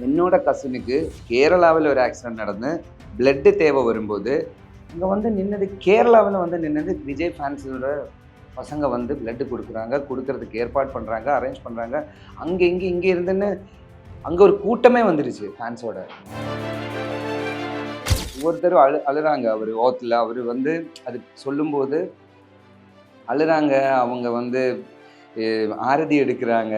என்னோட கசினுக்கு கேரளாவில் ஒரு ஆக்சிடென்ட் நடந்து பிளட்டு தேவை வரும்போது அங்கே வந்து நின்னது கேரளாவில் வந்து நின்னது விஜய் ஃபேன்ஸோட பசங்க வந்து பிளட்டு கொடுக்குறாங்க, கொடுக்கறதுக்கு ஏற்பாடு பண்ணுறாங்க, அரேஞ்ச் பண்ணுறாங்க. அங்கே இங்கே இருந்துன்னு அங்கே ஒரு கூட்டமே வந்துடுச்சு ஃபேன்ஸோட. ஒவ்வொருத்தரும் அழுறாங்க. அவர் ஓத்தில் அவர் வந்து அது சொல்லும்போது அழுறாங்க. அவங்க வந்து ஆரதி எடுக்கிறாங்க,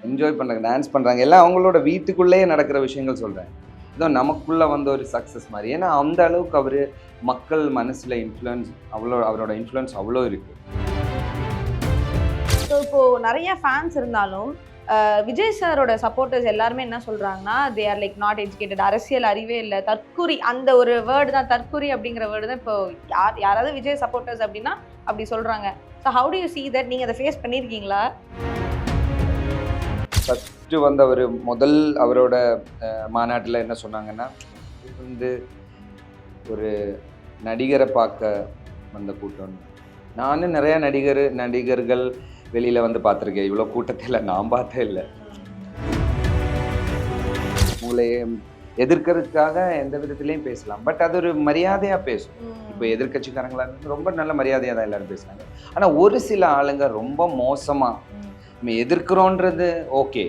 என்ஜாய் பண்ணுறாங்க, டான்ஸ் பண்ணுறாங்க. எல்லாம் அவங்களோட வீட்டுக்குள்ளேயே நடக்கிற விஷயங்கள் சொல்கிறேன். ஏதோ நமக்குள்ளே வந்த ஒரு சக்ஸஸ் மாதிரி. ஏன்னா அந்த அளவுக்கு அவர் மக்கள் மனசில் இன்ஃப்ளூயன்ஸ் அவரோட இன்ஃப்ளூயன்ஸ் அவ்வளோ இருக்குது. ஸோ இப்போ நிறைய ஃபேன்ஸ் இருந்தாலும் விஜய் சாரோட சப்போர்ட்டர்ஸ் எல்லாருமே என்ன சொல்றாங்கன்னா, they are like not educated, அரசியல் அறிவே இல்லை, தற்குறி. அந்த ஒரு வேர்டு தான், தற்குறி அப்படிங்கிற வேர்டு தான் இப்போ யாராவது விஜய் சப்போர்ட்டர்ஸ் அப்படின்னா அப்படி சொல்றாங்க. So how to you see that? நீங்க அதை ஃபேஸ் பண்ணியிருக்கீங்களா? ஃபஸ்ட்டு வந்து அவர் முதல் அவரோட மாநாட்டில் என்ன சொன்னாங்கன்னா, வந்து ஒரு நடிகரை பார்க்க வந்த கூட்டம். நானும் நிறையா நடிகர்கள் வெளியில் வந்து பார்த்துருக்கேன். இவ்வளோ கூட்டத்தில் நான் பார்த்தே இல்லை. உங்களை எதிர்க்கிறதுக்காக எந்த விதத்துலையும் பேசலாம், பட் அது ஒரு மரியாதையாக பேசும். இப்போ எதிர்கட்சிக்காரங்களா ரொம்ப நல்ல மரியாதையாக தான் எல்லாரும் பேசுனாங்க. ஆனால் ஒரு சில ஆளுங்க ரொம்ப மோசமாக நம்ம எதிர்க்கிறோன்றது ஓகே,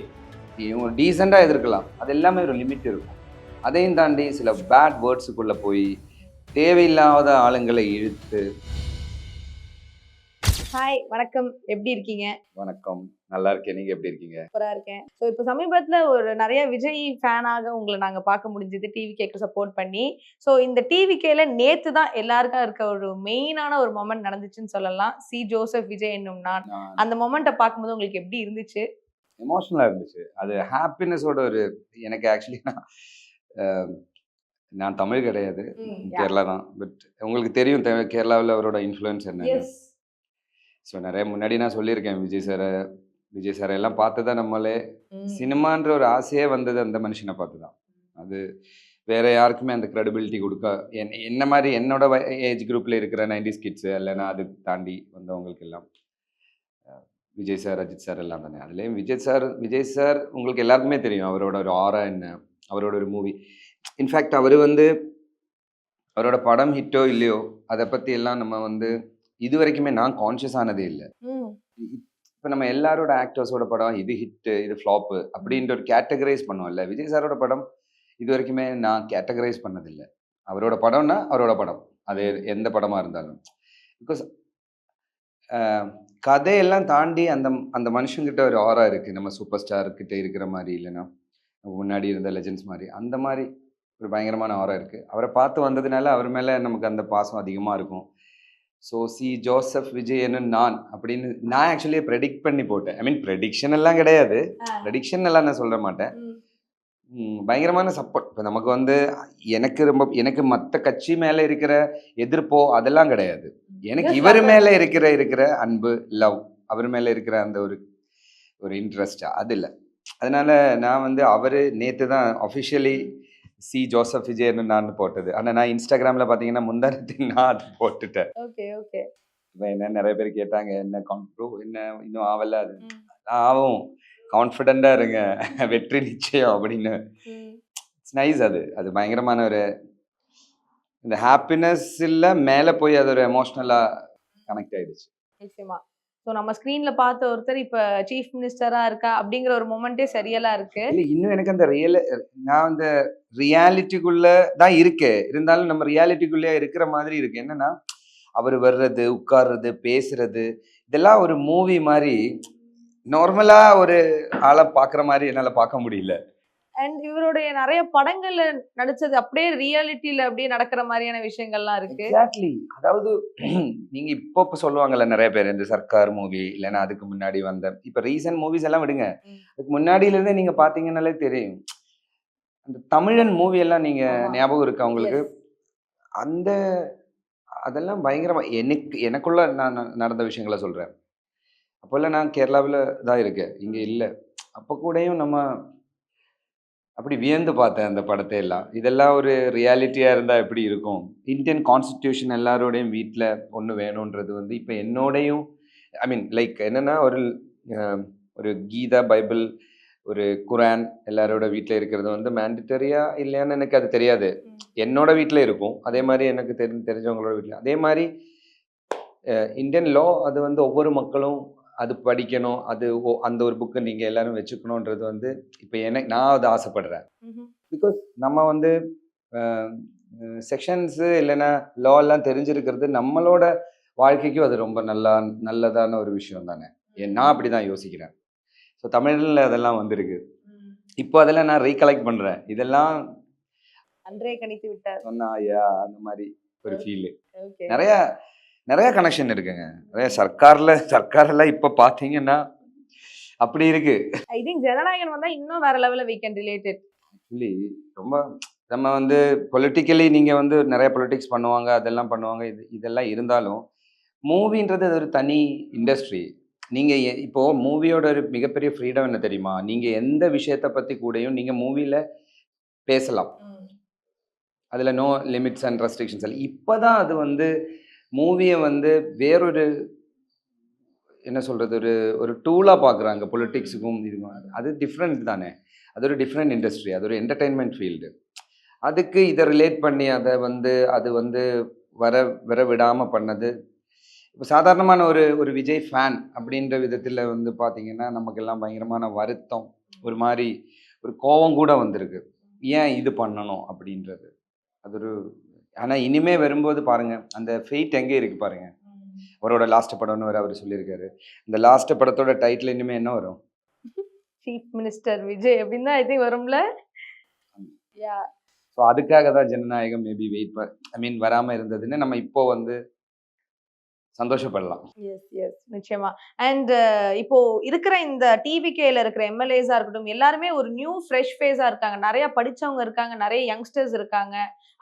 இவங்க டீசெண்டாக எதிர்க்கலாம், அது எல்லாமே ஒரு லிமிட் இருக்கும். அதையும் தாண்டி சில பேட் வேர்ட்ஸுக்குள்ளே போய் தேவையில்லாத ஆளுங்களை இழுத்து. ஹாய், வணக்கம், எப்படி இருக்கீங்க? வணக்கம், நல்லா இருக்கேன். நீங்கள் எப்படி இருக்கீங்க? சூப்பராக இருக்கேன். ஸோ இப்போ சமீபத்தில் ஒரு நிறைய விஜய் ஃபேனாக உங்களை நாங்கள் பார்க்க முடிஞ்சது, டிவிகேக்கு சப்போர்ட் பண்ணி. ஸோ இந்த டிவிகேல நேற்று தான் எல்லாருக்கும் இருக்க ஒரு மெயினான ஒரு மொமெண்ட் நடந்துச்சுன்னு சொல்லலாம். சி ஜோசப் விஜய் என்னும் நான். அந்த மொமெண்ட்டை பார்க்கும்போது உங்களுக்கு எப்படி இருந்துச்சு? எமோஷனலாக இருந்துச்சு. அது ஹாப்பினஸோட ஒரு எனக்கு ஆக்சுவலி நான் தமிழ் கிடையாது, கேரளா தான். பட் உங்களுக்கு தெரியும் கேரளாவில் அவரோட இன்ஃப்ளூயன்ஸ் என்ன. ஸோ நிறைய முன்னாடி நான் சொல்லியிருக்கேன், விஜய் சாரை எல்லாம் பார்த்து தான் நம்மளே சினிமான்ற ஒரு ஆசையே வந்தது அந்த மனுஷனை பார்த்து தான். அது வேற யாருக்குமே அந்த க்ரெடிபிலிட்டி கொடுக்க என்ன மாதிரி என்னோட ஏஜ் குரூப்பில் இருக்கிற 90s கிட்ஸு இல்லைன்னா அது தாண்டி வந்தவங்களுக்கு எல்லாம் விஜய் சார், அஜித் சார் எல்லாம் தானே. அதுலேயும் விஜய் சார் உங்களுக்கு எல்லாருக்குமே தெரியும் அவரோட ஒரு ஆரா என்ன, அவரோட ஒரு மூவி. இன்ஃபேக்ட் அவர் வந்து அவரோட படம் ஹிட்டோ இல்லையோ அதை பற்றி எல்லாம் நம்ம வந்து இது வரைக்குமே நான் கான்ஷியஸ் ஆனதே இல்லை. இப்போ நம்ம எல்லாரோட ஆக்டர்ஸோட படம் இது ஹிட்டு, இது ஃப்ளாப்பு அப்படின்ற ஒரு கேட்டகரைஸ் பண்ணுவோம்ல. விஜய் சாரோட படம் இது வரைக்குமே நான் கேட்டகரைஸ் பண்ணதில்லை. அவரோட படம்னா அவரோட படம், அது எந்த படமாக இருந்தாலும். பிகாஸ் கதையெல்லாம் தாண்டி அந்த அந்த மனுஷங்கிட்ட ஒரு ஆரா இருக்குது. நம்ம சூப்பர் ஸ்டார்கிட்ட இருக்கிற மாதிரி, இல்லைன்னா முன்னாடி இருந்த லெஜெண்ட்ஸ் மாதிரி, அந்த மாதிரி ஒரு பயங்கரமான ஆரா இருக்குது. அவரை பார்த்து வந்ததுனால அவர் மேலே நமக்கு அந்த பாசம் அதிகமாக இருக்கும். ஸோ சி ஜோசப் விஜய் என்ன நான் அப்படின்னு நான் ஆக்சுவலி ப்ரெடிக்ட் பண்ணி போட்டேன். ஐ மீன் ப்ரெடிக்ஷன் எல்லாம் கிடையாது, ப்ரெடிக்ஷன் எல்லாம் நான் சொல்ல மாட்டேன். பயங்கரமான சப்போர்ட். இப்போ நமக்கு வந்து எனக்கு மற்ற கட்சி மேலே இருக்கிற எதிர்ப்போ அதெல்லாம் கிடையாது. எனக்கு இவர் மேலே இருக்கிற அன்பு, லவ், அவர் மேலே இருக்கிற அந்த ஒரு இன்ட்ரெஸ்டா அது இல்லை. அதனால நான் வந்து அவர் நேற்று தான் அஃபிஷியலி சி ஜோசப் விஜய்னு நான் போட்டது. ஆனால் நான் இன்ஸ்டாகிராமில் பார்த்தீங்கன்னா முந்தானத்துக்கு நான் அது போட்டுட்டேன். Okay okay. இப்போ என்ன நிறைய பேர் கேட்டாங்க, என்ன என்ன இன்னும் ஆகல, அது ஆகும், கான்ஃபிடென்ட்டாக இருங்க, வெற்றி நிச்சயம் அப்படின்னு. It's nice. அது பயங்கரமான ஒரு இந்த ஹாப்பினஸ் இல்லை, மேலே போய் அது ஒரு எமோஷ்னலாக கனெக்ட் ஆகிடுச்சு. நிச்சயமா. ஸோ நம்ம ஸ்க்ரீன்ல பார்த்த ஒருத்தர் இப்போ சீஃப் மினிஸ்டராக இருக்கா அப்படிங்கிற ஒரு மொமெண்ட்டே சரியலாக இருக்கு. இல்லை, இன்னும் எனக்கு அந்த நான் அந்த ரியாலிட்டிக்குள்ளே தான் இருக்கேன். இருந்தாலும் நம்ம ரியாலிட்டிக்குள்ளே இருக்கிற மாதிரி இருக்கு. என்னன்னா அவர் வர்றது, உட்கார்றது, பேசுறது, இதெல்லாம் ஒரு மூவி மாதிரி நார்மலாக ஒரு ஆளை பார்க்குற மாதிரி என்னால் பார்க்க முடியல. அண்ட் இவருடைய நிறைய படங்கள்ல நடிச்சது அப்படியே ரியாலிட்டியில அப்படியே நடக்கிற மாதிரியான விஷயங்கள்லாம் இருக்கு. எக்ஸாக்ட்லி. அதாவது நீங்க இப்போ சொல்லுவாங்கல்ல நிறைய பேர், இந்த சர்க்கார் மூவி இல்லைன்னா அதுக்கு முன்னாடி வந்த இப்போ ரீசன்ட் மூவிஸ் எல்லாம் விடுங்க, அதுக்கு முன்னாடியில இருந்தே நீங்க பாத்தீங்கன்னாலே தெரியும். அந்த தமிழன் மூவி எல்லாம் நீங்க ஞாபகம் இருக்கா உங்களுக்கு? அந்த அதெல்லாம் பயங்கரமா எனக்குள்ள நான் நடந்த விஷயங்களை சொல்றேன். அப்போல்லாம் நான் கேரளாவில் தான் இருக்கேன், இங்க இல்லை. அப்போ கூடயும் நம்ம அப்படி வியந்து பார்த்தேன் அந்த படத்தை எல்லாம். இதெல்லாம் ஒரு ரியாலிட்டியாக இருந்தால் எப்படி இருக்கும்? இந்தியன் கான்ஸ்டிடியூஷன் எல்லாரோடையும் வீட்டில் ஒன்று வேணுன்றது வந்து இப்போ என்னோடையும் ஐ மீன் லைக் என்னென்னா ஒரு கீதா, பைபிள், ஒரு குரான் எல்லாரோட வீட்டில் இருக்கிறது வந்து மேண்டிட்டரியா இல்லையான்னு எனக்கு அது தெரியாது. என்னோட வீட்டில் இருக்கும், அதே மாதிரி எனக்கு தெரிஞ்சவங்களோட வீட்டில் அதே மாதிரி. இந்தியன் லா அது வந்து ஒவ்வொரு மக்களும் அது படிக்கணும், அது அந்த ஒரு புக்கை நீங்கள் எல்லாரும் வச்சுக்கணுன்றது வந்து இப்போ நான் அதை ஆசைப்படுறேன். பிகாஸ் நம்ம வந்து செக்ஷன்ஸு இல்லைன்னா லா எல்லாம் தெரிஞ்சிருக்கிறது நம்மளோட வாழ்க்கைக்கும் அது ரொம்ப நல்லதான ஒரு விஷயம் தானே. நான் அப்படி தான் யோசிக்கிறேன். ஸோ தமிழில் அதெல்லாம் வந்திருக்கு. இப்போ அதெல்லாம் நான் ரீகலெக்ட் பண்ணுறேன். இதெல்லாம் அன்றே கணித்து விட்டார் சொன்னா ஐயா அந்த மாதிரி ஒரு ஃபீல். நிறைய நிறைய கனெக்ஷன் இருக்குங்க. நிறைய சர்க்காரெல்லாம் இப்போ பார்த்தீங்கன்னா அப்படி இருக்கு. ஐ திங்க் ஜனநாயகன் வந்தா இன்னும் வேற லெவல்ல we can relate it. Actually ரொம்ப நம்ம வந்து பொலிட்டிக்கலி நீங்கள் வந்து நிறைய பொலிட்டிக்ஸ் பண்ணுவாங்க, அதெல்லாம் பண்ணுவாங்க. இதெல்லாம் இருந்தாலும் மூவின்றது அது ஒரு தனி இண்டஸ்ட்ரி. நீங்கள் இப்போ மூவியோட ஒரு மிகப்பெரிய ஃப்ரீடம் என்ன தெரியுமா? நீங்கள் எந்த விஷயத்தை பற்றி கூடயும் நீங்கள் மூவியில் பேசலாம். அதில் நோ லிமிட்ஸ் அண்ட் ரெஸ்ட்ரிக்ஷன்ஸ் இல்லை. இப்போ தான் அது வந்து மூவியை வந்து வேறொரு என்ன சொல்கிறது, ஒரு டூலாக பார்க்குறாங்க பொலிட்டிக்ஸுக்கும் இதுக்கும். அது டிஃப்ரெண்ட் தானே. அது ஒரு டிஃப்ரெண்ட் இண்டஸ்ட்ரி, அது ஒரு என்டர்டெயின்மெண்ட் ஃபீல்டு. அதுக்கு இதை ரிலேட் பண்ணி அது வந்து வர விடாமல் பண்ணது. இப்போ சாதாரணமான ஒரு விஜய் ஃபேன் அப்படின்ற விதத்தில் வந்து பார்த்தீங்கன்னா நமக்கெல்லாம் பயங்கரமான வருத்தம், ஒரு மாதிரி ஒரு கோபம் கூட வந்திருக்கு. ஏன் இது பண்ணணும் அப்படின்றது. அது ஒரு ஆனால் இனிமே வரும்போது பாருங்கள் அந்த ஃபெயிட் எங்கே இருக்குது பாருங்கள். அவரோட லாஸ்ட் படம்னு அவர் சொல்லியிருக்காரு. இந்த லாஸ்ட் படத்தோட டைட்டில் இனிமே என்ன வரும்? சீஃப் மினிஸ்டர் விஜய் அப்படின்னு தான் இது வரும்ல. ஸோ அதுக்காக தான் ஜனநாயகம் மேபி வராமல் இருந்ததுன்னு நம்ம இப்போ வந்து சந்தோஷப்படலாம். எஸ் நிச்சயமா. அண்ட் இப்போ இருக்கிற இந்த டிவிகேல இருக்கிற எம்எல்ஏஸா இருக்கட்டும் எல்லாருமே ஒரு நியூ ஃப்ரெஷ் ஃபேஸா இருக்காங்க. நிறைய படிச்சவங்க இருக்காங்க, நிறைய யங்ஸ்டர்ஸ் இருக்காங்க.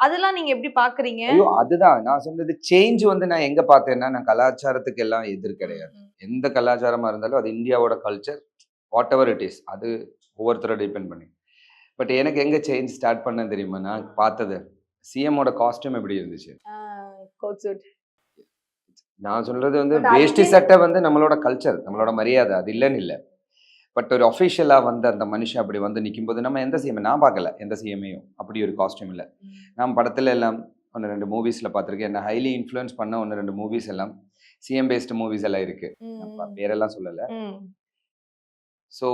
அதெல்லாம் நீங்க எப்படி பாக்குறீங்க? ஐயோ அதுதான் நான் சொன்னது. சேஞ்ச் வந்து நான் எங்க பார்த்தேன்னா, நான் கலாச்சாரத்துக்கு எல்லாம் எதிர் கிடையாது. எந்த கலாச்சாரமா இருந்தாலும் அது இந்தியாவோட culture, what ever it is, அது ஒவ்வொருத்தரை டிபெண்ட் பண்ணி. பட் எனக்கு எங்க சேஞ்ச் ஸ்டார்ட் பண்ண தெரியுமா? நான் பார்த்தது சிஎம்மோட காஸ்டியூம் எப்படி இருந்துச்சு. நான் சொல்றது வந்து வேஷ்டி சட்டை வந்து நம்மளோட கல்ச்சர், நம்மளோட மரியாதை, அது இல்லைன்னு இல்லை. பட் ஒரு அஃபிஷியலாக வந்து அந்த மனுஷன் அப்படி வந்து நிற்கும்போது நம்ம எந்த சிஎம் நான் பார்க்கல, எந்த சிஎம்ஐயும் அப்படி ஒரு காஸ்டியூம் இல்லை. நான் படத்தில் எல்லாம் 1-2 மூவிஸில் பார்த்துருக்கேன். என்ன ஹைலி இன்ஃப்ளூயன்ஸ் பண்ண 1-2 மூவிஸ் எல்லாம் சிஎம் பேஸ்டு மூவிஸ் எல்லாம் இருக்கு. பேரெல்லாம் சொல்லலை. ஸோ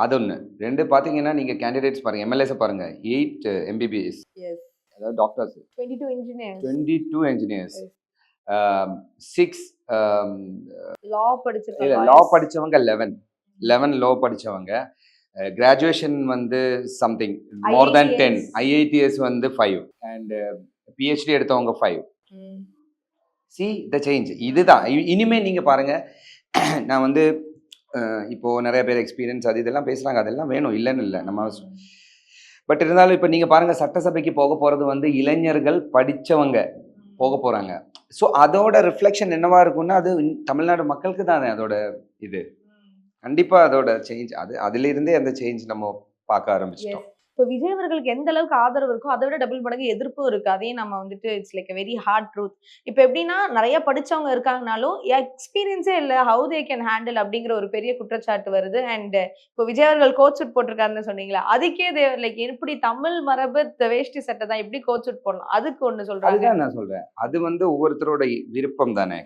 அது ஒன்று. 2 பார்த்தீங்கன்னா நீங்கள் கேண்டிடேட்ஸ் பாருங்கள், எம்எல்ஏஸை பாருங்கள். 8 MBBS, அதாவது டாக்டர்ஸ், 22 இன்ஜினியர்ஸ், 6 லா படித்தவங்க, 11 லா படித்தவங்க, கிராஜுவேஷன் வந்து சம்திங் மோர் தேன் 10, IITS வந்து 5 அண்ட் PhD எடுத்தவங்க 5. சி த சேஞ்ச் இதுதான். இனிமே நீங்கள் பாருங்கள், நான் வந்து இப்போது நிறைய பேர் எக்ஸ்பீரியன்ஸ் அது இதெல்லாம் பேசுகிறாங்க, அதெல்லாம் வேணும், இல்லைன்னு இல்லை நம்ம. பட் இருந்தாலும் இப்போ நீங்கள் பாருங்கள், சட்டசபைக்கு போக போகிறது வந்து இளைஞர்கள் படித்தவங்க போக போகிறாங்க. ஸோ அதோட ரிஃப்ளெக்ஷன் என்னவா இருக்கும்னா அது தமிழ்நாடு மக்களுக்கு தானே அதோட இது. கண்டிப்பாக அதோட சேஞ்ச் அதிலிருந்தே அந்த சேஞ்ச் நம்ம பார்க்க ஆரம்பிச்சிட்டோம். இப்போ விஜய் அவர்களுக்கு எந்த அளவுக்கு ஆதரவு இருக்கோ அதை விட டபுள் மடங்கு எதிர்ப்பும் இருக்கு. அதையும் நம்ம வந்துட்டு it's like very hard truth. இப்போ எப்படின்னா நிறைய படிச்சவங்க இருக்காங்கனாலும் எக்ஸ்பீரியன்ஸே இல்லை, ஹவு தே கேன் ஹேண்டில் அப்படிங்கிற ஒரு பெரிய குற்றச்சாட்டு வருது. அண்ட் இப்போ விஜய் அவர்கள் கோட் சூட் போட்டிருக்காருன்னு சொன்னீங்களா, அதுக்கே லைக் எப்படி தமிழ் மரபு வேஷ்டி சட்டை தான் எப்படி கோட் சூட் போடலாம், அதுக்கு ஒன்று சொல்றாங்க. அதுதான் நான் சொல்றேன், அது வந்து ஒவ்வொருத்தரோட விருப்பம் தானே.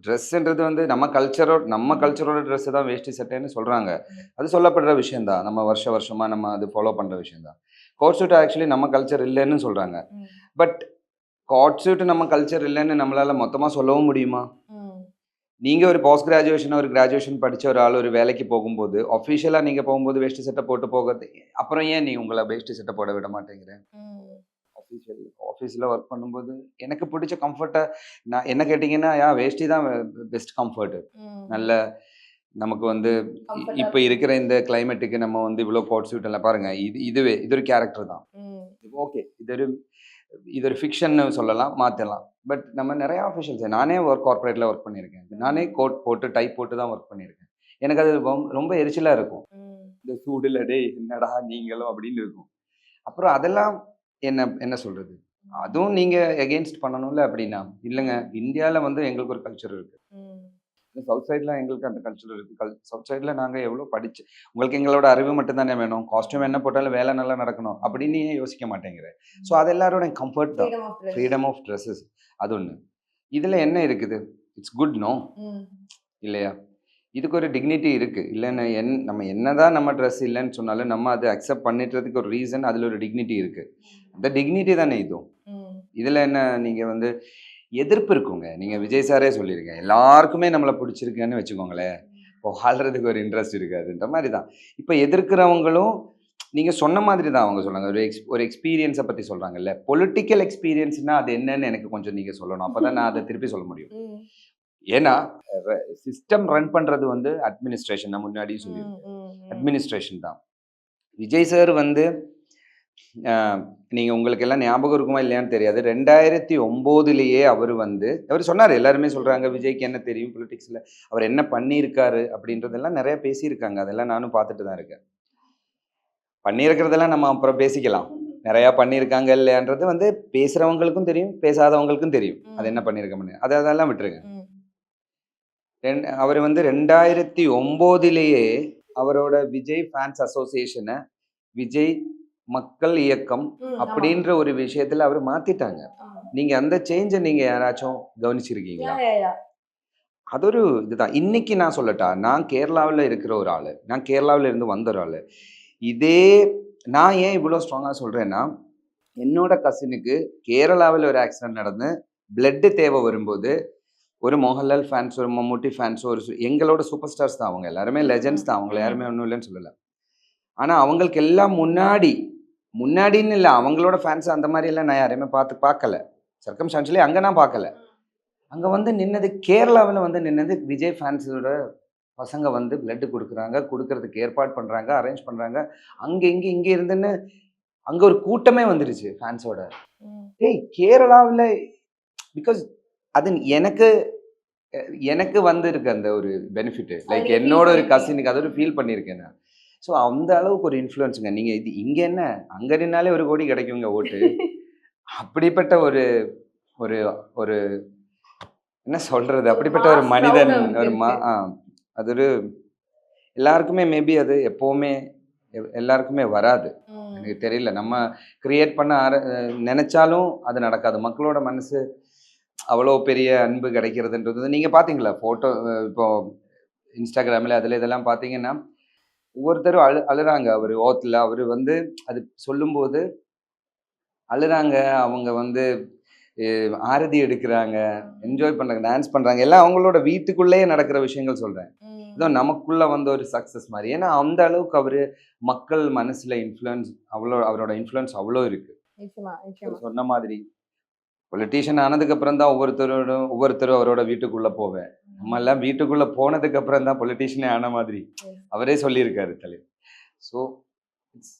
ட்ரெஸ்ஸுன்றது வந்து நம்ம கல்ச்சரோட ட்ரெஸ்ஸு தான் வேஷ்டி சட்டைன்னு சொல்கிறாங்க. அது சொல்லப்படுற விஷயந்தான், நம்ம வருஷமாக நம்ம அது ஃபாலோ பண்ணுற விஷயந்தான். கோட் சூட் ஆக்சுவலி நம்ம கல்ச்சர் இல்லைன்னு சொல்கிறாங்க. பட் கோட் சூட் நம்ம கல்ச்சர் இல்லைன்னு நம்மளால் மொத்தமாக சொல்லவும் முடியுமா? நீங்கள் ஒரு போஸ்ட் கிராஜுவேஷன் ஒரு கிராஜுவேஷன் படித்த ஒரு ஆள் ஒரு வேலைக்கு போகும்போது அஃபிஷியலாக நீங்கள் போகும்போது வேஷ்டி சட்டை போட்டு போகிறது, அப்புறம் ஏன் நீ உங்களை வேஷ்டி சட்டை போட விட மாட்டேங்கிறேன்? ஆஃபீஸில் ஒர்க் பண்ணும்போது எனக்கு பிடிச்ச கம்ஃபர்ட்டை நான் என்ன கேட்டிங்கன்னா வேஷ்டி தான் பெஸ்ட் கம்ஃபர்ட்டு. நல்ல நமக்கு வந்து இப்போ இருக்கிற இந்த கிளைமேட்டுக்கு நம்ம வந்து இவ்வளோ கோட் சூட் எல்லாம் பாருங்கள், இது ஒரு கேரக்டர் தான். ஓகே, இது ஒரு ஃபிக்ஷன்னு சொல்லலாம், மாற்றலாம். பட் நம்ம நிறைய ஆஃபீஷியல்ஸ், நானே கார்பரேட்டில் ஒர்க் பண்ணியிருக்கேன், நானே கோட் போட்டு டை போட்டு தான் ஒர்க் பண்ணியிருக்கேன். எனக்கு அது ரொம்ப எரிச்சலாக இருக்கும். இந்த சூடில் டே என்னடா நீங்களும் அப்படின்னு இருக்கும். அப்புறம் அதெல்லாம் என்ன சொல்கிறது, அதுவும் நீங்கள் எகெயின்ஸ்ட் பண்ணணும்ல. அப்படின்னா இல்லைங்க, இந்தியாவில் வந்து எங்களுக்கு ஒரு கல்ச்சர் இருக்குது, சவுத் சைடில் எங்களுக்கு அந்த கல்ச்சர் இருக்குது. சவுத் சைடில் நாங்கள் எவ்வளோ படிச்சு உங்களுக்கு எங்களோட அறிவு மட்டும்தானே வேணும், காஸ்டியூம் என்ன போட்டாலும் வேலை நல்லா நடக்கணும் அப்படின்னு ஏன் யோசிக்க மாட்டேங்கிறேன். ஸோ அது எல்லாரோட கம்ஃபர்ட் தான், ஃப்ரீடம் ஆஃப் ட்ரெஸ்ஸஸ். அது ஒன்று. இதில் என்ன இருக்குது, இட்ஸ் குட் நோ இல்லையா? இதுக்கு ஒரு டிக்னிட்டி இருக்குது. இல்லைன்னு நம்ம என்னதான் நம்ம ட்ரெஸ் இல்லைன்னு சொன்னாலும் நம்ம அதை அக்செப்ட் பண்ணிட்டுறதுக்கு ஒரு ரீசன், அதில் ஒரு டிக்னிட்டி இருக்குது. அந்த டிக்னிட்டி தானே இதுவும். இதில் என்ன நீங்கள் வந்து எதிர்ப்பு இருக்குங்க. நீங்கள் விஜய் சாரே சொல்லியிருக்கேன், எல்லாருக்குமே நம்மளை பிடிச்சிருக்குன்னு வச்சுக்கோங்களேன், இப்போ வாழ்கிறதுக்கு ஒரு இன்ட்ரெஸ்ட் இருக்காதுன்ற மாதிரி தான். இப்போ எதிர்க்கிறவங்களும் நீங்கள் சொன்ன மாதிரி தான் அவங்க சொல்கிறாங்க. ஒரு எக்ஸ்பீரியன்ஸை பற்றி சொல்கிறாங்கல்ல. பொலிட்டிக்கல் எக்ஸ்பீரியன்ஸ்னால் அது என்னன்னு எனக்கு கொஞ்சம் நீங்கள் சொல்லணும், அப்போ தான் நான் அதை திருப்பி சொல்ல முடியும். ஏன்னா சிஸ்டம் ரன் பண்ணுறது வந்து அட்மினிஸ்ட்ரேஷன். நான் முன்னாடியும் சொல்லியிருக்கேன், அட்மினிஸ்ட்ரேஷன் தான். விஜய் சார் வந்து நீங்கள் உங்களுக்கு எல்லாம் ஞாபகம் இருக்குமா இல்லையான்னு தெரியாது, 2009 அவர் சொன்னார். எல்லாருமே சொல்கிறாங்க விஜய்க்கு என்ன தெரியும் பொலிட்டிக்ஸில், அவர் என்ன பண்ணியிருக்காரு அப்படின்றதெல்லாம் நிறைய பேசியிருக்காங்க. அதெல்லாம் நானும் பார்த்துட்டு தான் இருக்கேன். பண்ணியிருக்கிறதெல்லாம் நம்ம அப்புறம் பேசிக்கலாம். நிறையா பண்ணியிருக்காங்க இல்லையான்றது வந்து பேசுகிறவங்களுக்கும் தெரியும், பேசாதவங்களுக்கும் தெரியும் அது என்ன பண்ணியிருக்க. அதெல்லாம் விட்டுருங்க. அவர் வந்து 2009 அவரோட விஜய் ஃபேன்ஸ் அசோசியேஷனை விஜய் மக்கள் இயக்கம் அப்படின்ற ஒரு விஷயத்துல அவர் மாத்திட்டாங்க. நீங்க அந்த சேஞ்சை நீங்க யாராச்சும் கவனிச்சிருக்கீங்களா? அது ஒரு இதுதான். இன்னைக்கு நான் சொல்லட்டா, நான் கேரளாவில் இருக்கிற ஒரு ஆளு, நான் கேரளாவில் இருந்து வந்த ஒரு ஆளு. இதே நான் ஏன் இவ்வளோ ஸ்ட்ராங்காக சொல்றேன்னா, என்னோட கசினுக்கு கேரளாவில் ஒரு ஆக்சிடென்ட் நடந்து பிளட்டு தேவை வரும்போது ஒரு மோகன்லால் ஃபேன்ஸ், ஒரு மம்முட்டி ஃபேன்ஸ், ஒரு எங்களோட சூப்பர் ஸ்டார்ஸ் தான் அவங்க எல்லாருமே, லெஜெண்ட்ஸ் தான். அவங்கள யாருமே ஒன்றும் இல்லைன்னு சொல்லலை. ஆனால் அவங்களுக்கு எல்லாம் முன்னாடின்னு இல்லை, அவங்களோட ஃபேன்ஸ் அந்த மாதிரி எல்லாம் நான் யாரையுமே பார்க்கல. சர்க்கம்ஸ்டான்ஷியலி அங்கே நான் பார்க்கல. அங்கே வந்து நின்னது, கேரளாவில் வந்து நின்னது விஜய் ஃபேன்ஸோட பசங்க வந்து பிளட்டு கொடுக்கறதுக்கு ஏற்பாடு பண்ணுறாங்க, அரேஞ்ச் பண்ணுறாங்க. அங்கே இங்கே இருந்துன்னு அங்கே ஒரு கூட்டமே வந்துருச்சு ஃபேன்ஸோட. கேரளாவில் பிகாஸ் அது எனக்கு வந்திருக்கு அந்த ஒரு பெனிஃபிட். லைக் என்னோட ஒரு கசினுக்கு அது ஒரு ஃபீல் பண்ணியிருக்கேன் நான். ஸோ அந்த அளவுக்கு ஒரு இன்ஃப்ளூயன்ஸுங்க. நீங்கள் இது இங்கே என்ன, அங்கே நின்னாலே 1 கோடி கிடைக்குங்க ஓட்டு. அப்படிப்பட்ட ஒரு ஒரு ஒரு என்ன சொல்கிறது, அப்படிப்பட்ட ஒரு மனிதன், ஒரு அது ஒரு எல்லாருக்குமே மேபி அது எப்போவுமே எல்லாருக்குமே வராது. எனக்கு தெரியல, நம்ம கிரியேட் பண்ண நினச்சாலும் அது நடக்காது. மக்களோட மனசு அவ்வளோ பெரிய அன்பு கிடைக்கிறதுன்றது நீங்கள் பார்த்தீங்களா? ஃபோட்டோ இப்போ இன்ஸ்டாகிராமில் அதில் இதெல்லாம் பார்த்தீங்கன்னா ஒவ்வொருத்தரும் அழுறாங்க. அவர் ஓத்தில் அவர் வந்து அது சொல்லும்போது அழுறாங்க. அவங்க வந்து ஆரதி எடுக்கிறாங்க, என்ஜாய் பண்ணுறாங்க, டான்ஸ் பண்ணுறாங்க. எல்லாம் அவங்களோட வீட்டுக்குள்ளேயே நடக்கிற விஷயங்கள் சொல்கிறேன். இதோ நமக்குள்ளே வந்து ஒரு சக்ஸஸ் மாதிரி. ஏன்னா அந்த அளவுக்கு அவர் மக்கள் மனசில் இன்ஃப்ளூயன்ஸ், அவரோட இன்ஃப்ளூயன்ஸ் அவ்வளோ இருக்குது. சொன்ன மாதிரி பொலிட்டீஷியன் ஆனதுக்கு அப்புறம் தான் ஒவ்வொருத்தரும் அவரோட வீட்டுக்குள்ள போவேன். நம்ம எல்லாம் வீட்டுக்குள்ள போனதுக்கு அப்புறம் தான் பொலிட்டீஷியனே ஆன மாதிரி அவரே சொல்லியிருக்காரு தலைவர். ஸோ இட்ஸ்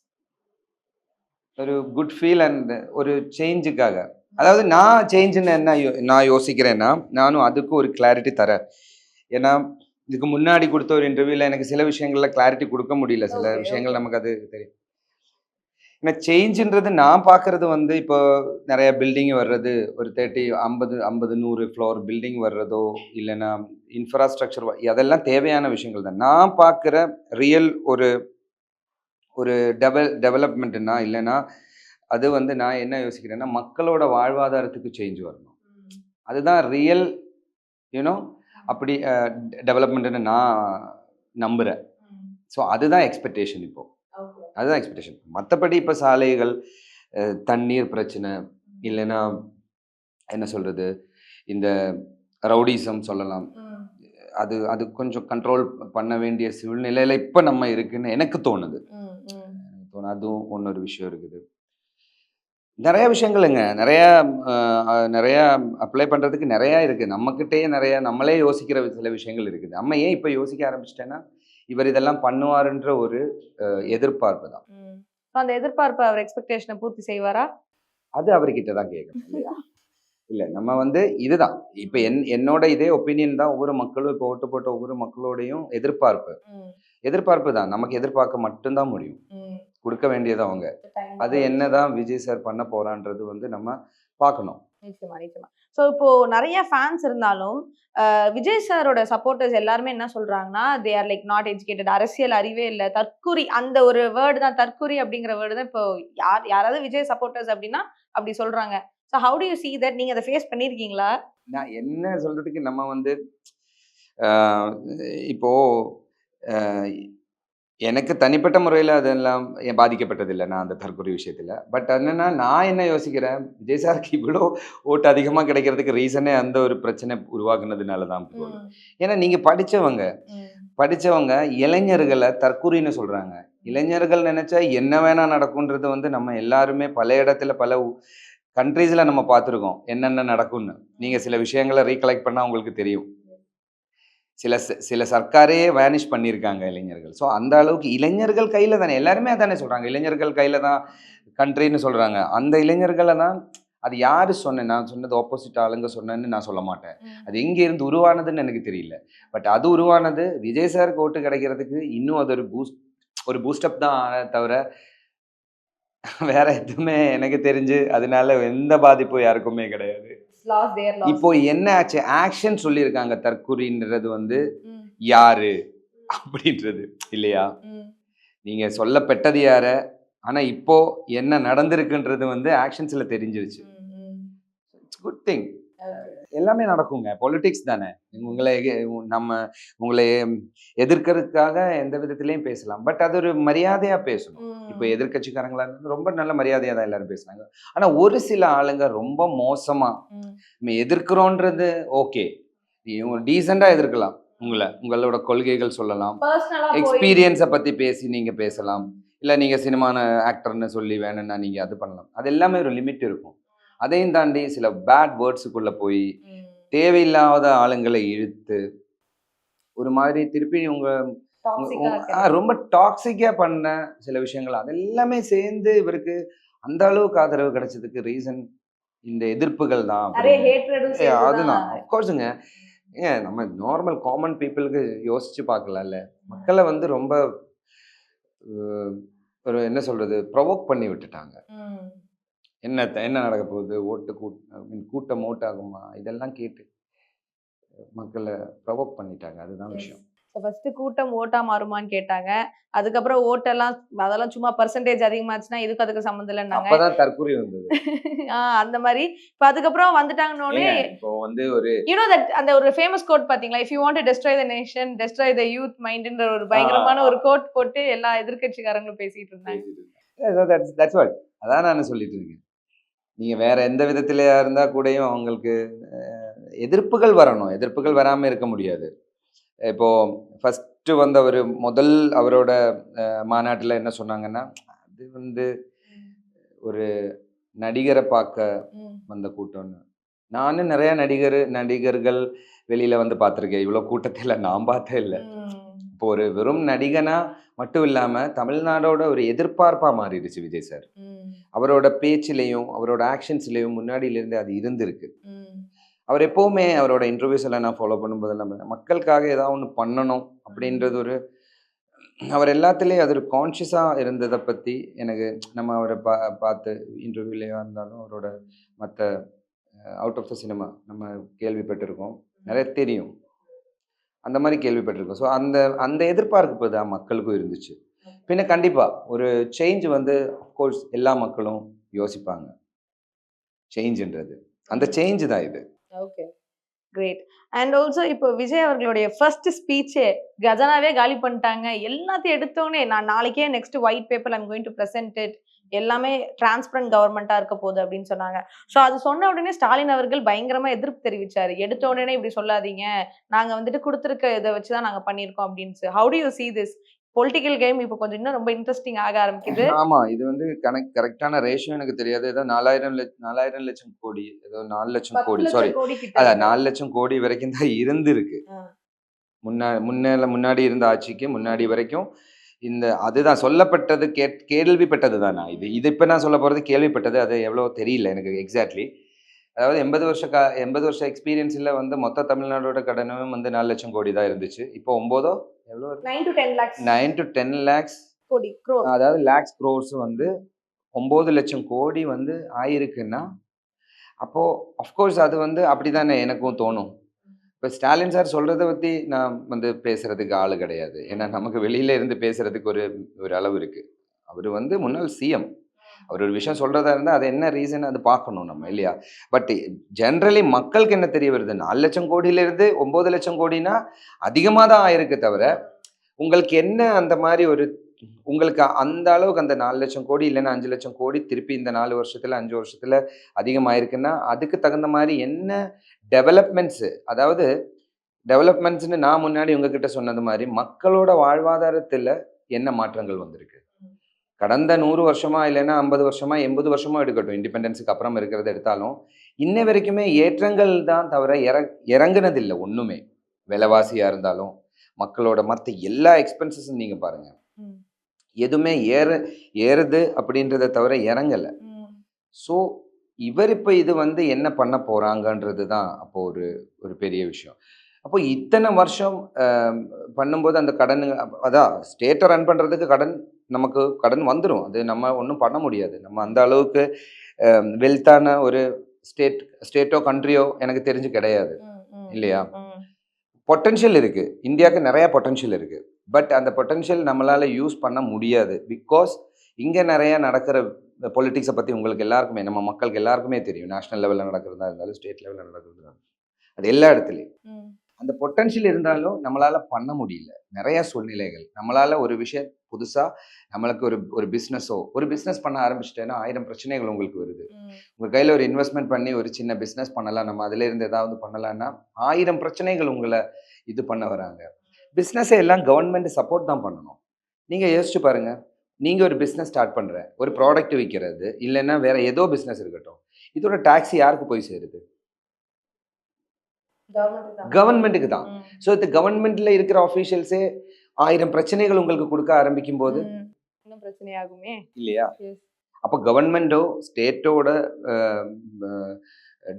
ஒரு குட் ஃபீல் அண்ட் ஒரு சேஞ்சுக்காக. அதாவது நான் சேஞ்சுன்னு என்ன நான் யோசிக்கிறேன்னா, நானும் அதுக்கு ஒரு கிளாரிட்டி தரேன். ஏன்னா இதுக்கு முன்னாடி கொடுத்த ஒரு இன்டர்வியூல எனக்கு சில விஷயங்கள்ல கிளாரிட்டி கொடுக்க முடியல. சில விஷயங்கள் நமக்கு அது தெரியும். ஏன்னா சேஞ்சுன்றது நான் பார்க்குறது வந்து இப்போ நிறைய பில்டிங் வர்றது, ஒரு 50-100 ஃப்ளோர் பில்டிங் வர்றதோ, இல்லைன்னா இன்ஃப்ராஸ்ட்ரக்சர், அதெல்லாம் தேவையான விஷயங்கள் தான். நான் பார்க்குற ரியல் ஒரு ஒரு டெவலப்மெண்ட்டுன்னா, இல்லைன்னா அது வந்து நான் என்ன யோசிக்கிறேன்னா, மக்களோட வாழ்வாதாரத்துக்கு சேஞ்ச் வரணும். அதுதான் ரியல் யூனோ அப்படி டெவலப்மெண்ட்டுன்னு நான் நம்புகிறேன். ஸோ அதுதான் எக்ஸ்பெக்டேஷன் இப்போ. அதுதான் எக்ஸ்பெக்டேஷன். மற்றபடி இப்போ சாலைகள், தண்ணீர் பிரச்சனை, இல்லைன்னா என்ன சொல்கிறது, இந்த ரவுடிசம் சொல்லலாம், அது கொஞ்சம் கண்ட்ரோல் பண்ண வேண்டிய சூழ்நிலையில் இப்போ நம்ம இருக்குன்னு எனக்கு தோணுது. அதுவும் ஒன்னொரு விஷயம் இருக்குது. நிறைய விஷயங்களுங்க, நிறையா அப்ளை பண்ணுறதுக்கு நிறையா இருக்குது. நம்மக்கிட்டேயே நம்மளே யோசிக்கிற சில விஷயங்கள் இருக்குது. நம்ம ஏன் இப்போ யோசிக்க ஆரம்பிச்சிட்டேன்னா, இவர் இதெல்லாம் பண்ணுவாருன்ற ஒரு எதிர்பார்ப்பு தான். அந்த எதிர்பார்ப்பு அவர் எக்ஸ்பெக்டேஷனை பூர்த்தி செய்வாரா? அது அவர்கிட்ட தான் கேட்கணும் இல்லையா? இல்லை, நம்ம வந்து இதுதான் இப்போ என்னோட இதே ஒப்பீனியன் தான். ஒவ்வொரு மக்களும் இப்போ ஓட்டு போட்ட ஒவ்வொரு மக்களோடையும் எதிர்பார்ப்பு தான். நமக்கு எதிர்பார்க்க மட்டும்தான் முடியும், கொடுக்க வேண்டியது அவங்க. அது என்னதான் விஜய் சார் பண்ண போறான்றது வந்து நம்ம பார்க்கணும். நிச்சயமா, நிச்சயமா. சோ இப்போ நெறைய ஃபேன்ஸ் இருந்தாலும், விஜய் சாரோட சப்போர்ட்டர்ஸ் எல்லாருமே என்ன சொல்றாங்கன்னா, they are like not educated. அரசியல் அறிவே இல்ல. தற்குறி அந்த ஒரு வேர்ட் தான் தற்குறி அப்படிங்கிற வேர்ட் தான் இப்போ யாராவது விஜய் சப்போர்ட்டர்ஸ் அப்படின்னா அப்படி சொல்றாங்க. So have do you see that? நீங்க அத ஃபேஸ் பண்ணியிருக்கீங்களா? நான் என்ன சொல்றதுக்கு நம்ம வந்து ஆ, இப்போ அ எனக்கு தனிப்பட்ட முறையில அதெல்லாம் பாதிக்கப்பட்டதில்ல. நான் அந்த தற்கொலை விஷயத்துல. பட் என்னன்னா, நான் என்ன யோசிக்கிறேன், விஜய் சாருக்கு இவ்ளோ ஓட்டு அதிகமா கிடைக்கிறதுக்கு ரீசனே அந்த ஒரு பிரச்சனை உருவாக்குனதுனால தான் போல. ம். ஏன்னா நீங்க படிச்சவங்க. ம். படிச்சவங்க இளைஞர்கள தற்குறின்னு சொல்றாங்க. இளைஞர்கள் நெனச்சா என்ன வேணா நடக்கும்ன்றது வந்து நம்ம எல்லாருமே பல இடத்துல பல கண்ட்ரீஸ்ல நம்ம பார்த்துருக்கோம். என்னென்ன நடக்கும்னு. நீங்க சில விஷயங்கள ரீகலெக்ட் பண்ணா உங்களுக்கு தெரியும். சில சர்க்காரே வேனிஷ் பண்ணியிருக்காங்க இளைஞர்கள். ஸோ அந்த அளவுக்கு இளைஞர்கள் கையில தானே எல்லாருமே அதானே சொல்றாங்க. இளைஞர்கள் கையில தான் கண்ட்ரின்னு சொல்றாங்க. அந்த இளைஞர்கள தான் அது யாரு சொன்னேன்? நான் சொன்னது ஆப்போசிட் ஆளுங்க சொன்னேன்னு நான் சொல்ல மாட்டேன். அது எங்க இருந்து உருவானதுன்னு எனக்கு தெரியல. பட் அது உருவானது விஜய் சாருக்கு ஓட்டு கிடைக்கிறதுக்கு இன்னும் அது ஒரு பூஸ்டப் தான் தவிர வேற எதுவுமே எனக்கு தெரிஞ்சு அதனால எந்த பாதிப்பும் யாருக்குமே கிடையாது. லாஸ் தேர் லாஸ். இப்போ என்ன ஆச்சு? ஆக்ஷன் சொல்லியிருக்காங்க தற்குறின்றது வந்து ம். யாரு? அப்படின்றது இல்லையா? ம். நீங்க சொல்லப்பட்டது யார? ஆனா இப்போ என்ன நடந்திருக்குன்றது வந்து ஆக்ஷன்ஸ்ல தெரிஞ்சிருச்சு. ம். It's good thing. ஓகே. எல்லாமே நடக்குங்க. பொலிடிக்ஸ் தானே. உங்கள நம்ம உங்கள எதிர்க்கிறதுக்காக எந்த விதத்திலயும் பேசலாம். பட் அது ஒரு மரியாதையா பேசணும். இப்போ ம். எதிர்க்கட்சிக்காரங்களா இருந்தா ரொம்ப நல்ல மரியாதையா தான் எல்லாரும் பேசுனாங்க. ஆனா ஒரு சில ஆளுங்க ரொம்ப மோசமா ம். நம்ம எதிர்க்கிறோன்றது ஓகே. நீங்க டீசென்ட்டா எதிர்க்கலாம். உங்களோட கொள்கைகள் சொல்லலாம். பர்சனலா போய் எக்ஸ்பீரியன்ஸ பத்தி பேசி நீங்க பேசலாம். இல்ல நீங்க சினிமான ஆக்டர்ன்னு சொல்லி வேணும்னா நீங்க அது பண்ணலாம். அது எல்லாமே ஒரு லிமிட் இருக்கும். அதையும் தாண்டி சில பேட் வேர்ட்ஸ்க்குள்ள போய் ம். தேவையில்லாத ஆளுங்கள இழுத்து, ஒரு மாதிரி திருப்பி உங்க உ உ டாக்ஸிக்கா ஆ இருக்கிறது. ரொம்ப டாக்ஸிக்கா பண்ண சில விஷயங்கள் அது எல்லாமே சேர்ந்து இவருக்கு அந்த அளவுக்கு ஆதரவு கிடைச்சதுக்கு ரீசன் இந்த எதிர்ப்புகள் தான் நெறைய அப்படின்னு. ஹேட்ரடும் சேர்ந்து தான். அதுதான். ஆஃப் கோர்ஸ்ங்க. ஏங்க நம்ம நார்மல் காமன் பீப்பிளுக்கு யோசிச்சு பார்க்கலாம்ல. மக்கள வந்து ரொம்ப அ ஒரு என்ன சொல்றது? ப்ரொவோக் பண்ணி விட்டுட்டாங்க. ம். என்ன நடக்க போகுது? ஐ மீன் கூட்டம் ஓட் ஆகுமா? இதெல்லாம் கேட்டு மக்கள ப்ரொவோக் பண்ணிட்டாங்க. அதுதான் எஸ். விஷயம். ஸோ ஃபர்ஸ்ட்டு கூட்டம் ஓட்டா மாறுமான்னு கேட்டாங்க. அதுக்கப்புறம் ஓட்டெல்லாம் அதெல்லாம் சும்மா பெர்சன்டேஜ் அதிகமாச்சுன்னா, இதுக்கும் அதுக்கும் சம்மந்தம் இல்லன்னாங்க. அப்பதான் தற்குறி வந்தது. அந்த மாரி. இப்ப அதுக்கப்புறம் வந்துட்டாங்கன்னோனே, ஏங்க இப்போ வந்து ஒரு யூ நோ தட் அந்த ஒரு ஃபேமஸ் கோட் பார்த்தீங்களா? If you want to destroy the nation, destroy the youth மைண்ட்ன்ற ஒரு ஆ பயங்கரமான ஒரு கோட் போட்டு எல்லா எதிர்க்கட்சிக்காரங்களும் பேசிட்டு இருந்தாங்க. பேசிட்டு இருந்தேன். That's what. அதான் நானும் சொல்லிட்டு இருக்கேன். நீங்க வேற எந்த விதத்திலயா இருந்தா கூடயும் அவங்களுக்கு எதிர்ப்புகள் வரணும். எதிர்ப்புகள் வராம இருக்க முடியாது. இப்போ ஃபர்ஸ்ட்டு வந்த ஒரு முதல் அவரோட மாநாட்டுல என்ன சொன்னாங்கன்னா, அது வந்து ஒரு நடிகர பாக்க ம். வந்த கூட்டம்ன்னு. நானும் நெறைய நடிகர்கள் வெளியில வந்து பார்த்துருக்கேன். இவ்ளோ கூட்டத்தில நான் பார்த்தே இல்ல. ம். இப்போ ஒரு வெறும் நடிகனா மட்டும் இல்லாம, தமிழ்நாடோட ஒரு எதிர்பார்ப்பா மாறிடுச்சு விஜய் சார். ம். அவரோட பேச்சிலயும், அவரோட ஆக்ஷன்ஸ்லயும் முன்னாடியிலிருந்து அது இருந்திருக்கு. ம். அவர் எப்பவுமே அவரோட இன்டர்வியூஸ் எல்லாம் நான் ஃபாலோ பண்ணும்போதெல்லாம் மக்களுக்காக ஏதாவது ஒண்ணு பண்ணணும் அப்படின்றது ஒரு அவர் எல்லாத்துலயும் அது ஒரு கான்ஷியஸா இருந்தத பத்தி எனக்கு நம்ம அவர பார்த்து இன்டர்வியூலயா இருந்தாலும், அவரோட மத்த அவுட் ஆஃப் த சினிமா நம்ம கேள்விப்பட்டிருக்கோம். நெறைய தெரியும். அந்த மாரி கேள்விப்பட்டிருக்கோம். ஸோ அந்த அந்த எதிர்பார்ப்பு தான் மக்களுக்கும் இருந்துச்சு. பின்ன கண்டிப்பா ஒரு சேஞ்ச் வந்து ஆஃப் கோர்ஸ் எல்லா மக்களும் யோசிப்பாங்க. சேஞ்சுன்றது. அந்த சேஞ்ச் தான் இது. ஓகே. கிரேட். அண்ட் ஆல்சோ இப்போ விஜய் அவர்களுடைய ஃபர்ஸ்ட் ஸ்பீச்சே கஜானாவே காலி பண்ணிட்டாங்க. எல்லாத்தையும் எடுத்தோனே நான் நாளைக்கே next white paper I'm going to present it. எல்லாமே டிரான்ஸ்பரன்ட் கவர்மெண்ட்டா இருக்க போகுது அப்படின்னு சொன்னாங்க. ஸோ அது சொன்ன உடனே ஸ்டாலின் அவர்கள் பயங்கரமா எதிர்ப்பு தெரிவிச்சாரு. எடுத்த உடனே இப்படி சொல்லாதீங்க. நாங்க வந்துட்டு குடுத்திருக்க இத வச்சு தான் நாங்க பண்ணியிருக்கோம் அப்படின்னு. How do you see this? Political game இப்போ கொஞ்சம் இன்னும் ரொம்ப இன்ட்ரஸ்டிங் ஆக ஆரம்பிக்குது. ஆமா. இது வந்து கரெக்ட்டான ரேஷியோ எனக்கு தெரியாது. ஏதோ 4000 லட்சம் கோடி. ஏதோ 4,00,000 10 கோடி. சாரி. லட்சம் கோடி கிட்ட அதான் இருக்கு. 4,00,000 கோடி வரைக்கும் தான் இருந்திருக்கு. ஆ. முன்னாடி இருந்த ஆட்சிக்கு முன்னாடி வரைக்கும் அதுதான் சொல்லப்பட்டது கேள்விப்பட்டது தான் நான். இது இப்ப நான் சொல்லப் போறது கேள்விப்பட்டது. அது எவ்வளோ தெரியல எனக்கு எக்ஸாக்ட்லி. அதாவது 80 வருஷ எக்ஸ்பீரியன்ஸ்ல வந்து மொத்த தமிழ்நாடோட கடனும் வந்து 4,00,000 கோடி தான் இருந்துச்சு. இப்போ 9 எவ்வளோ 9 to 10 lakhs 9 to 10 லேக்ஸ் கோடி crore. அதாவது லேக்ஸ், குரோர்ஸ் வந்து 9,00,000 கோடி வந்து ஆயிருக்குன்னா, அப்போது அஃப்கோர்ஸ் அது வந்து அப்படி தானே எனக்கும் தோணும். இப்போ ஸ்டாலின் சார் சொல்கிறத பற்றி நான் வந்து பேசுகிறதுக்கு ஆள் கிடையாது. ஏன்னா நமக்கு வெளியில இருந்து பேசுகிறதுக்கு ஒரு ஒரு அளவு இருக்குது. அவர் வந்து முன்னாள் சிஎம். அவர் ஒரு விஷயம் சொல்கிறதா இருந்தால் அது என்ன ரீசன் அது பார்க்கணும் நம்ம இல்லையா? பட் ஜென்ரலி மக்களுக்கு என்ன தெரிய வருது, 4,00,000 கோடியிலிருந்து 9,00,000 கோடினா அதிகமாக தான் ஆயிருக்கு தவிர, உங்களுக்கு என்ன அந்த மாதிரி ஒரு உங்களுக்கு அந்த அளவுக்கு அந்த 4,00,000 கோடி இல்லைன்னா 5,00,000 கோடி திருப்பி இந்த 4 வருஷத்துல 5 வருஷத்துல அதிகமாயிருக்குன்னா அதுக்கு தகுந்த மாதிரி என்ன டெவலப்மெண்ட்ஸ், அதாவது டெவலப்மெண்ட்ஸ்னு நான் முன்னாடி உங்ககிட்ட சொன்னது மாதிரி மக்களோட வாழ்வாதாரத்துல என்ன மாற்றங்கள் வந்திருக்கு கடந்த 100 வருஷமா இல்லைன்னா 50 வருஷமா 80 வருஷமா எடுக்கட்டும், இண்டிபெண்டன்ஸுக்கு அப்புறம் இருக்கிறத எடுத்தாலும் இன்ன வரைக்குமே ஏற்றங்கள் தான் தவிர இறங்குனது இல்லை ஒண்ணுமே. விலைவாசியா இருந்தாலும் மக்களோட மற்ற எல்லா எக்ஸ்பென்சஸும் நீங்க பாருங்க, எதுவுமே ஏறுது அப்படின்றத தவிர இறங்கலை. ஸோ இவர் இப்போ இது வந்து என்ன பண்ண போறாங்கன்றது தான் அப்போ ஒரு ஒரு பெரிய விஷயம். அப்போ இத்தனை வருஷம் பண்ணும்போது அந்த கடன், அதான் ஸ்டேட்டை ரன் பண்ணுறதுக்கு நமக்கு கடன் வந்துடும். அது நம்ம ஒன்றும் பண்ண முடியாது. நம்ம அந்த அளவுக்கு வெல்த்தான ஒரு ஸ்டேட்டோ கண்ட்ரியோ எனக்கு தெரிஞ்சு கிடையாது இல்லையா? பொட்டன்ஷியல் இருக்குது, இந்தியாவுக்கு நிறையா பொட்டன்ஷியல் இருக்குது. பட் அந்த பொட்டன்ஷியல் நம்மளால் யூஸ் பண்ண முடியாது. பிகாஸ் இங்கே நிறையா நடக்கிற பொலிட்டிக்ஸை பற்றி உங்களுக்கு எல்லாருக்குமே, நம்ம மக்களுக்கு எல்லாருக்குமே தெரியும். நேஷனல் லெவலில் நடக்கிறதா இருந்தாலும் ஸ்டேட் லெவலில் நடக்கிறதா, அது எல்லா இடத்துலையும் அந்த பொட்டன்ஷியல் இருந்தாலும் நம்மளால் பண்ண முடியல. நிறைய சூழ்நிலைகள் நம்மளால் ஒரு விஷயம் புதுசாக நம்மளுக்கு ஒரு பிஸ்னஸ் பண்ண ஆரம்பிச்சிட்டேன்னா 1000 பிரச்சனைகள் உங்களுக்கு வருது. உங்கள் கையில் ஒரு இன்வெஸ்ட்மெண்ட் பண்ணி ஒரு சின்ன பிஸ்னஸ் பண்ணலாம், நம்ம அதிலேருந்து ஏதாவது பண்ணலான்னா 1000 பிரச்சனைகள் உங்களை இது பண்ண வராங்க. பிஸ்னஸை எல்லாம் கவர்மெண்ட் சப்போர்ட் தான் பண்ணணும். நீங்கள் யோசிச்சு பாருங்கள், நீங்கள் ஒரு பிஸ்னஸ் ஸ்டார்ட் பண்ணுற, ஒரு ப்ராடக்ட் விற்கிறது இல்லைன்னா வேற ஏதோ பிஸ்னஸ் இருக்கட்டும், இதோட டாக்ஸ் யாருக்கு போய் சேருது? கவர்மெண்ட்டுக்கு தான். ஸோ இது கவர்மெண்ட்ல இருக்கிற ஆஃபீஷியல்ஸே 1000 பிரச்சனைகள் உங்களுக்கு கொடுக்க ஆரம்பிக்கும் போது இன்னும் பிரச்சனையாகுமே இல்லையா? அப்போ கவர்மெண்டோ ஸ்டேட்டோட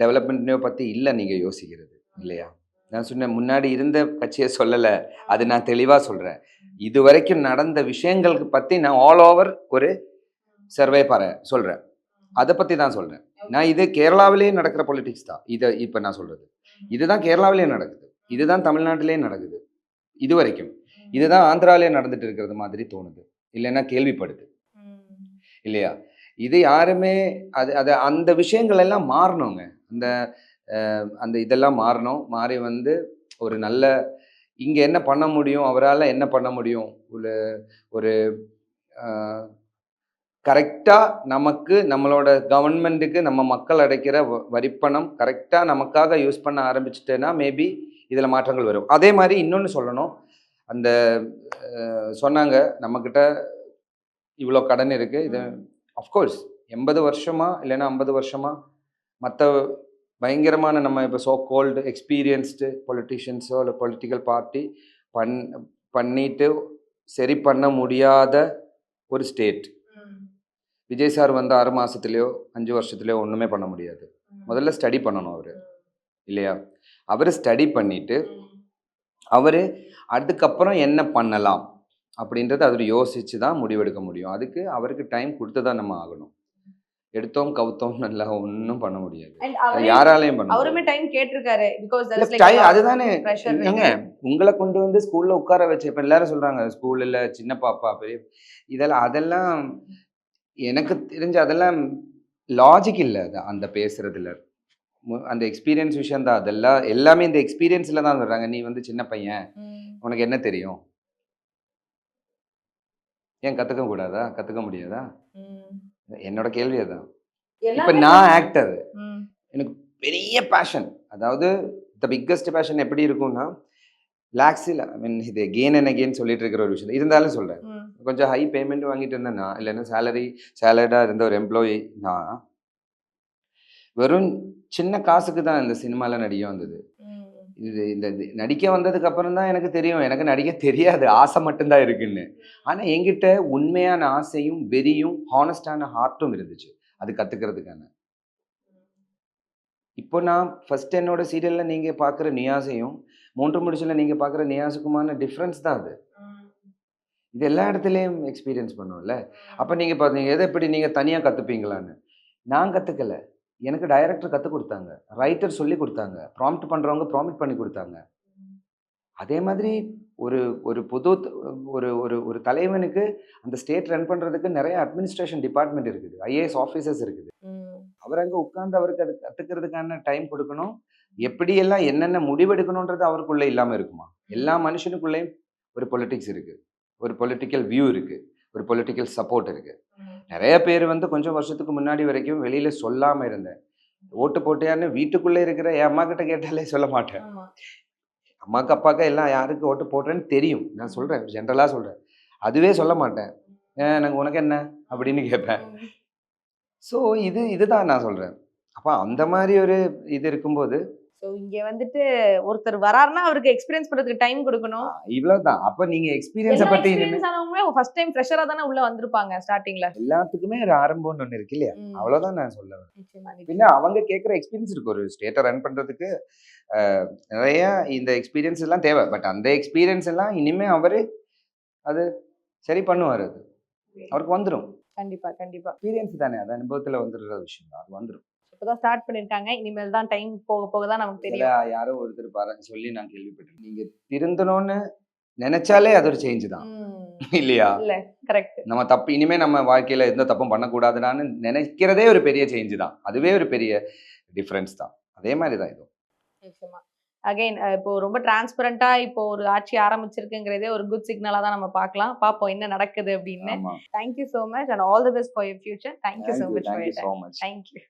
டெவலப்மெண்ட்டையோ பற்றி இல்லை நீங்கள் யோசிக்கிறது இல்லையா? நான் சொன்னேன் முன்னாடி இருந்த கட்சியை சொல்லலை, அது நான் தெளிவாக சொல்கிறேன். இது வரைக்கும் நடந்த விஷயங்களுக்கு பற்றி நான் ஆல் ஓவர் ஒரு சர்வே சொல்கிறேன். அதை பற்றி தான் சொல்கிறேன். நான் இது கேரளாவிலேயே நடக்கிற பொலிட்டிக்ஸ் தான் இதை இப்போ நான் சொல்கிறது. இதுதான் கேரளாவிலேயே நடக்குது, இதுதான் தமிழ்நாட்டிலேயே நடக்குது, இது வரைக்கும் இதுதான் ஆந்திராவிலே நடந்துட்டு இருக்கிறது மாதிரி தோணுது, இல்லைன்னா கேள்விப்படுது இல்லையா? இது யாருமே அது அது அந்த விஷயங்கள் எல்லாம் மாறணுங்க. அந்த அந்த இதெல்லாம் மாறணும். மாறி வந்து ஒரு நல்ல இங்கே என்ன பண்ண முடியும், அவரால் என்ன பண்ண முடியும், ஒரு கரெக்டாக நமக்கு நம்மளோட கவர்மெண்ட்டுக்கு நம்ம மக்கள் அடைக்கிற வரிப்பணம் கரெக்டாக நமக்காக யூஸ் பண்ண ஆரம்பிச்சிட்டேன்னா மேபி இதில் மாற்றங்கள் வரும். அதே மாதிரி இன்னொன்று சொல்லணும், அந்த சொன்னாங்க நம்மக்கிட்ட இவ்வளோ கடன் இருக்குது, இது அஃப்கோர்ஸ் 80 வருஷமா இல்லைன்னா 50 வருஷமா மற்ற பயங்கரமான நம்ம இப்போ சோ கோல்டு எக்ஸ்பீரியன்ஸ்டு பொலிட்டிஷியன்ஸோ இல்லை பொலிட்டிக்கல் பார்ட்டி பண்ணிட்டு சரி பண்ண முடியாத ஒரு ஸ்டேட். விஜய் சார் வந்து 6 மாதத்துலேயோ 5 வருஷத்துலையோ ஒன்றுமே பண்ண முடியாது. முதல்ல ஸ்டடி பண்ணணும் அவர் இல்லையா? அவர் ஸ்டடி பண்ணிவிட்டு அவர் அதுக்கப்புறம் என்ன பண்ணலாம் அப்படின்றத அவர் யோசித்து தான் முடிவெடுக்க முடியும். அதுக்கு அவருக்கு டைம் கொடுத்து தான் நம்ம ஆகணும். எடுத்தோம் கவுத்தோம் நல்லா ஒன்றும் பண்ண முடியாது, யாராலையும் பண்ண. அவருமே டைம் கேட்டிருக்காரு. அதுதானே உங்களை கொண்டு வந்து ஸ்கூல்ல உட்கார வச்சு இப்போ எல்லாரும் சொல்றாங்க ஸ்கூல்ல சின்ன பாப்பா பெரிய அதெல்லாம் எனக்கு தெரிஞ்சு அதெல்லாம் லாஜிக் இல்லை. அது அந்த பேசுறதுல அந்த எக்ஸ்பீரியன்ஸ் விஷயம் தான். அதெல்லாம் எல்லாமே இந்த எக்ஸ்பீரியன்ஸ்ல தான் சொல்றாங்க. நீ வந்து சின்ன பையன், உனக்கு என்ன தெரியும், ஏன் கத்துக்க கூடாதா, கத்துக்க முடியாதா? என்னோட கேள்வி அதான். இப்ப நான் ஆக்டர், எனக்கு பெரிய பேஷன், அதாவது த பிக்கஸ்ட் பேஷன் எப்படி இருக்கும்னா லாக்ஸில் ஐ மீன் இது கெயின் அண்ட் அகெயின் சொல்லிட்டு இருக்கிற ஒரு விஷயம் இருந்தாலும் சொல்கிறேன். கொஞ்சம் ஹை பேமெண்ட் வாங்கிட்டு இருந்தேன்னா இல்லைன்னா சேலரிடாக இருந்த ஒரு எம்ப்ளாயினா வெறும் சின்ன காசுக்கு தான் இந்த சினிமாவில் நடிக்க வந்தது. இந்த நடிக்க வந்ததுக்கு அப்புறம் தான் எனக்கு தெரியும் எனக்கு நடிக்க தெரியாது, ஆசை மட்டும்தான் இருக்குன்னு. ஆனால் என்கிட்ட உண்மையான ஆசையும் வெறியும் ஹானஸ்டான ஹார்ட்டும் இருந்துச்சு அது கற்றுக்கிறதுக்கான. இப்போ நான் ஃபர்ஸ்ட் என்னோட சீரியலில் நீங்கள் பார்க்குற நியாசையும் 3 முடிச்சில் நீங்கள் பார்க்குற நியாசுக்குமான டிஃப்ரென்ஸ் தான் அது. இது எல்லா இடத்துலையும் எக்ஸ்பீரியன்ஸ் பண்ணுவோம்ல. அப்போ நீங்கள் பார்த்தீங்க எதை எப்படி நீங்கள் தனியாக கற்றுப்பீங்களான்னு. நான் கற்றுக்கலை, எனக்கு டைரக்டர் கற்றுக் கொடுத்தாங்க, ரைட்டர் சொல்லி கொடுத்தாங்க, ப்ராம்ப்ட் பண்ணுறவங்க ப்ராம்ப்ட் பண்ணி கொடுத்தாங்க. அதே மாதிரி ஒரு ஒரு பொது ஒரு ஒரு ஒரு தலைவனுக்கு அந்த ஸ்டேட் ரன் பண்ணுறதுக்கு நிறைய அட்மினிஸ்ட்ரேஷன் டிபார்ட்மெண்ட் இருக்குது, ஐஏஎஸ் ஆஃபீஸர்ஸ் இருக்குது. அவர் அங்கே உட்கார்ந்து அவருக்கு அது கற்றுக்கிறதுக்கான டைம் கொடுக்கணும். எப்படியெல்லாம் என்னென்ன முடிவெடுக்கணுன்றது அவருக்குள்ளே இல்லாமல் இருக்குமா? எல்லா மனுஷனுக்குள்ளேயும் ஒரு பொலிட்டிக்ஸ் இருக்குது, ஒரு பொலிட்டிக்கல் வியூ இருக்குது, ஒரு பொலிட்டிக்கல் சப்போர்ட் இருக்குது. நிறைய பேர் வந்து கொஞ்சம் வருஷத்துக்கு முன்னாடி வரைக்கும் வெளியில் சொல்லாமல் இருந்தேன். ஓட்டு போட்டியான்னு வீட்டுக்குள்ளே இருக்கிற என் அம்மா கிட்ட கேட்டாலே சொல்ல மாட்டேன். அம்மாக்கு அப்பாக்கு எல்லாம் யாருக்கு ஓட்டு போடுறேன்னு தெரியும். நான் சொல்கிறேன், ஜென்ரலாக சொல்கிறேன். அதுவே சொல்ல மாட்டேன். எனக்கு உனக்கு என்ன அப்படின்னு கேட்பேன். ஸோ இதுதான் நான் சொல்கிறேன். அப்போ அந்த மாதிரி ஒரு இது இருக்கும்போது ஸோ இங்கே வந்துட்டு ஒருத்தர் வராருன்னா அவருக்கு எக்ஸ்பீரியன்ஸ் பண்ணுறதுக்கு டைம் கொடுக்கணும். இவ்வளவுதான். அப்ப நீங்க எக்ஸ்பீரியன்ஸை பத்தி எக்ஸ்பீரியன்ஸ் ஆனவங்களே ஃபர்ஸ்ட் டைம் ஃப்ரெஷராக தானே உள்ள வந்திருப்பாங்க ஸ்டார்டிங்ல. எல்லாத்துக்குமே ஒரு ஆரம்பம்னு ஒன்று இருக்கு இல்லையா? அவ்வளவுதான் நான் சொல்ல வரேன். நிச்சயமா, நிச்சயமா. பின்ன அவங்க கேட்குற எக்ஸ்பீரியன்ஸ் இருக்கு. ஒரு ஸ்டேட்டை ரன் பண்றதுக்கு நிறைய இந்த எக்ஸ்பீரியன்ஸ் எல்லாம் தேவை. பட் அந்த எக்ஸ்பீரியன்ஸ் எல்லாம் இனிமே அவரு அது சரி பண்ணுவார். அது அவருக்கு வந்துடும். கண்டிப்பா, கண்டிப்பா. எக்ஸ்பீரியன்ஸ் தானே, அது அனுபவத்துல வந்துடுற விஷயம் தான். அது வந்துடும். இப்பதான் ஸ்டார்ட் பண்ணிருக்காங்க. இனிமேல் தான் டைம் போக போக தான் நமக்கு இதுல தெரியும். யாரோ ஒருத்தர் பாருங்க சொல்லி நான் கேள்விப்பட்டேன். நீங்க திருந்தணும்னு நினைச்சாலே அது ஒரு சேஞ்ச் தான் இல்லையா? இல்ல, கரெக்ட். நம்ம தப்பு இனிமே நம்ம வாழ்க்கையில எந்த தப்பும் பண்ணக்கூடாதுன்னு நினைக்கிறதே ஒரு பெரிய சேஞ்ச் தான். அதுவே ஒரு பெரிய டிஃபரன்ஸ் தான். அதே மாதிரி தான் இதுவும். நிச்சயமா. அகைன் இப்போ ரொம்ப டிரான்ஸ்பரண்டா இப்போ ஒரு ஆட்சி ஆரம்பிச்சிருக்குங்கிறதே ஒரு குட் சிக்னலா தான் நம்ம பார்க்கலாம். பார்ப்போம் என்ன நடக்குது அப்படின்னு. ஆமா. Thank you so much and all the best for your future. Thank you so much for Thank your you so time. much. Thank you.